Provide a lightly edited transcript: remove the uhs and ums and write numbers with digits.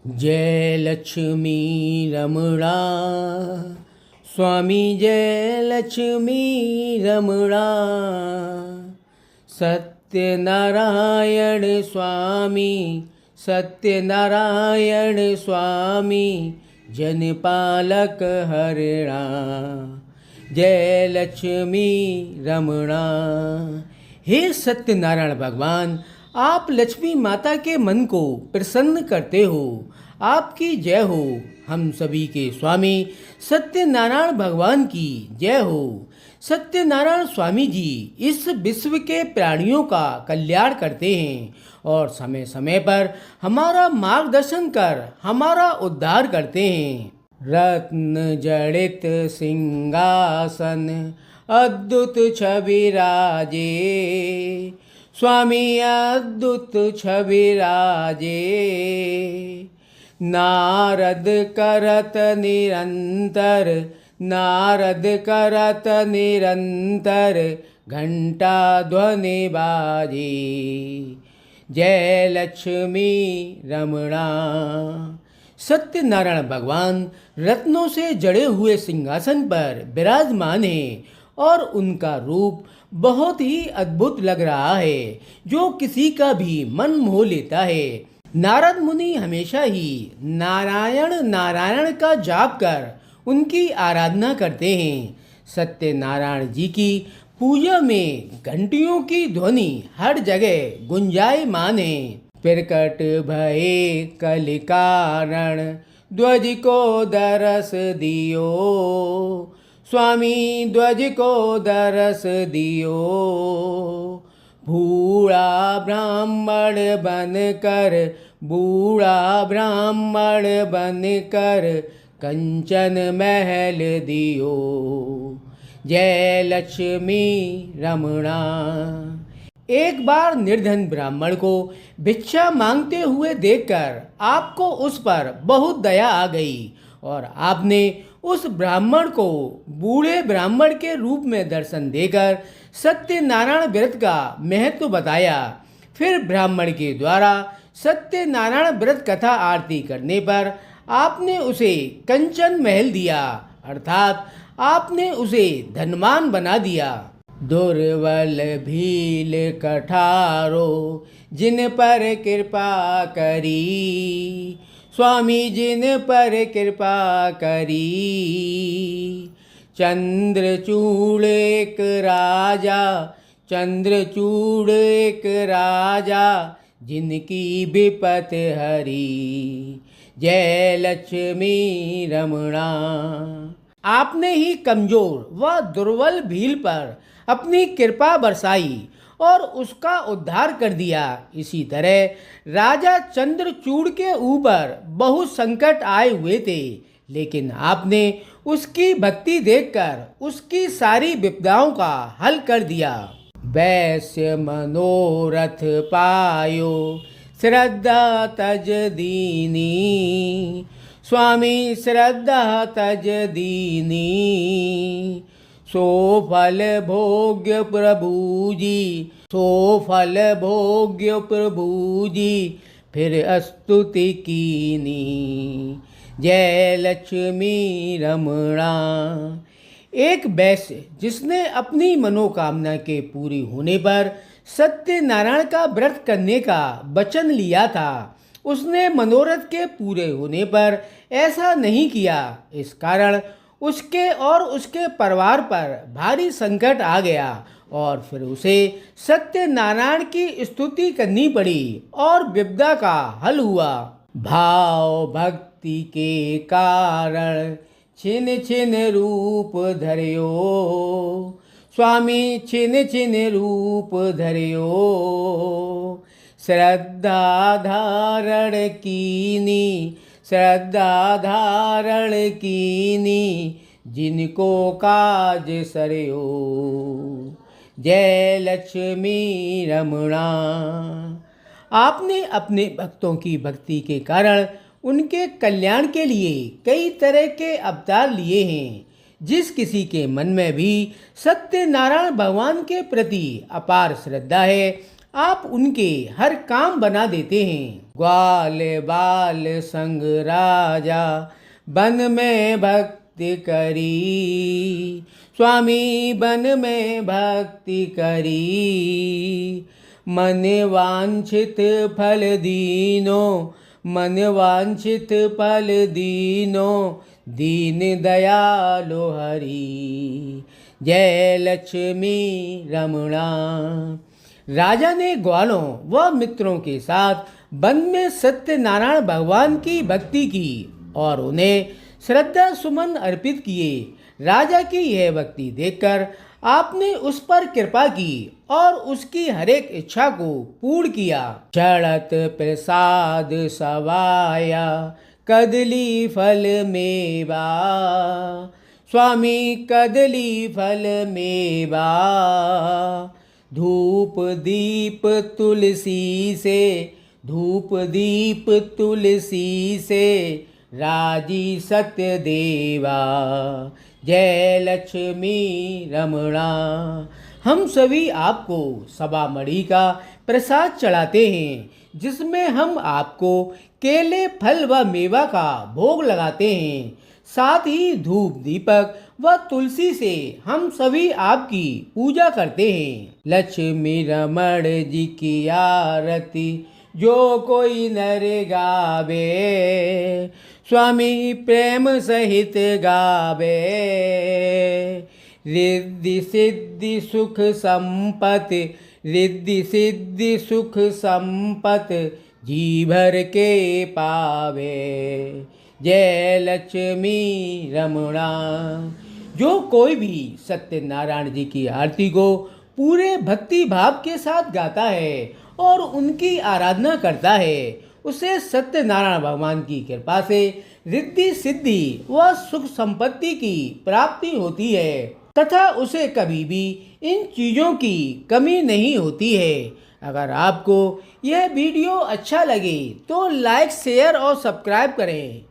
जय लक्ष्मी रमणा स्वामी, जय लक्ष्मी रमणा। सत्यनारायण स्वामी, सत्यनारायण स्वामी, जनपालक हरणा। जय लक्ष्मी रमणा। हे सत्यनारायण भगवान, आप लक्ष्मी माता के मन को प्रसन्न करते हो। आपकी जय हो। हम सभी के स्वामी सत्यनारायण भगवान की जय हो। सत्यनारायण स्वामी जी इस विश्व के प्राणियों का कल्याण करते हैं और समय समय पर हमारा मार्गदर्शन कर हमारा उद्धार करते हैं। रत्न जड़ित सिंहासन अद्भुत छवि राजे, स्वामी अद्भुत छवि राजे। नारद करत निरंतर, नारद करत निरंतर, घंटा ध्वनि बाजे। जय लक्ष्मी रमणा। सत्यनारायण भगवान रत्नों से जड़े हुए सिंहासन पर विराजमान हैं और उनका रूप बहुत ही अद्भुत लग रहा है, जो किसी का भी मन मोह लेता है। नारद मुनि हमेशा ही नारायण नारायण का जाप कर उनकी आराधना करते हैं। सत्यनारायण जी की पूजा में घंटियों की ध्वनि हर जगह गुंजायमान है। प्रकट भये कलि कारण, ध्वज को दरस दियो, स्वामी ध्वज को दरस दियो। बूढ़ा ब्राह्मण बन कर, बूढ़ा ब्राह्मण बन कर, कंचन महल दियो। जय लक्ष्मी रमणा। एक बार निर्धन ब्राह्मण को भिक्षा मांगते हुए देखकर आपको उस पर बहुत दया आ गई और आपने उस ब्राह्मण को बूढ़े ब्राह्मण के रूप में दर्शन देकर सत्यनारायण व्रत का महत्व बताया। फिर ब्राह्मण के द्वारा सत्यनारायण व्रत कथा आरती करने पर आपने उसे कंचन महल दिया, अर्थात आपने उसे धनवान बना दिया। दुर्बल भील कठारो, जिन पर कृपा करी, स्वामी जिन पर कृपा करी। चंद्रचूड़ एक राजा, चंद्रचूड़ एक राजा, जिनकी विपत हरी। जय लक्ष्मी रमणा। आपने ही कमजोर व दुर्बल भील पर अपनी कृपा बरसाई और उसका उद्धार कर दिया। इसी तरह राजा चंद्रचूड़ के ऊपर बहुत संकट आए हुए थे, लेकिन आपने उसकी भक्ति देखकर उसकी सारी विपदाओं का हल कर दिया। वैश्य मनोरथ पायो, श्रद्धा तज दीनी, स्वामी श्रद्धा तज दीनी। सो फल भोग्य प्रभु जी, सो फल भोग्य प्रभु जी, फिर स्तुति कीनी। जय लक्ष्मी रमणा। एक वैश्य जिसने अपनी मनोकामना के पूरी होने पर सत्यनारायण का व्रत करने का वचन लिया था, उसने मनोरथ के पूरे होने पर ऐसा नहीं किया। इस कारण उसके और उसके परिवार पर भारी संकट आ गया और फिर उसे सत्यनारायण की स्तुति करनी पड़ी और विपदा का हल हुआ। भाव भक्ति के कारण छिन छिन रूप धरियो, स्वामी छिन छिन रूप धरियो। श्रद्धा धारण कीनी, श्रद्धा धारण कीनी, जिनको काज सरयो। जय लक्ष्मी रमणा। आपने अपने भक्तों की भक्ति के कारण उनके कल्याण के लिए कई तरह के अवतार लिए हैं। जिस किसी के मन में भी सत्यनारायण भगवान के प्रति अपार श्रद्धा है, आप उनके हर काम बना देते हैं। ग्वाल बाल संग राजा बन में भक्ति करी, स्वामी बन में भक्ति करी। मन वांछित फल दीनो, मन वांछित फल दीनो, दीन दयालो हरि। जय लक्ष्मी रमणा। राजा ने ग्वालों व मित्रों के साथ वन में सत्यनारायण भगवान की भक्ति की और उन्हें श्रद्धा सुमन अर्पित किए। राजा की यह भक्ति देखकर आपने उस पर कृपा की और उसकी हर एक इच्छा को पूर्ण किया। चढ़त प्रसाद सवाया कदली फल मेवा, स्वामी कदली फल मेवा। धूप दीप तुलसी से, धूप दीप तुलसी से, राजी सत्य देवा। जय लक्ष्मी रमणा। हम सभी आपको सवा मणि का प्रसाद चढ़ाते हैं, जिसमें हम आपको केले फल व मेवा का भोग लगाते हैं। साथ ही धूप दीपक व तुलसी से हम सभी आपकी पूजा करते हैं। लक्ष्मी रमण जी की आरती जो कोई नर गावे, स्वामी प्रेम सहित गावे। रिद्धि सिद्धि सुख संपत्ति, रिद्धि सिद्धि सुख संपत्ति, जी भर के पावे। जय लक्ष्मी रमणा। जो कोई भी सत्यनारायण जी की आरती को पूरे भक्ति भाव के साथ गाता है और उनकी आराधना करता है, उसे सत्यनारायण भगवान की कृपा से रिद्धि सिद्धि व सुख संपत्ति की प्राप्ति होती है तथा उसे कभी भी इन चीज़ों की कमी नहीं होती है। अगर आपको यह वीडियो अच्छा लगे तो लाइक शेयर और सब्सक्राइब करें।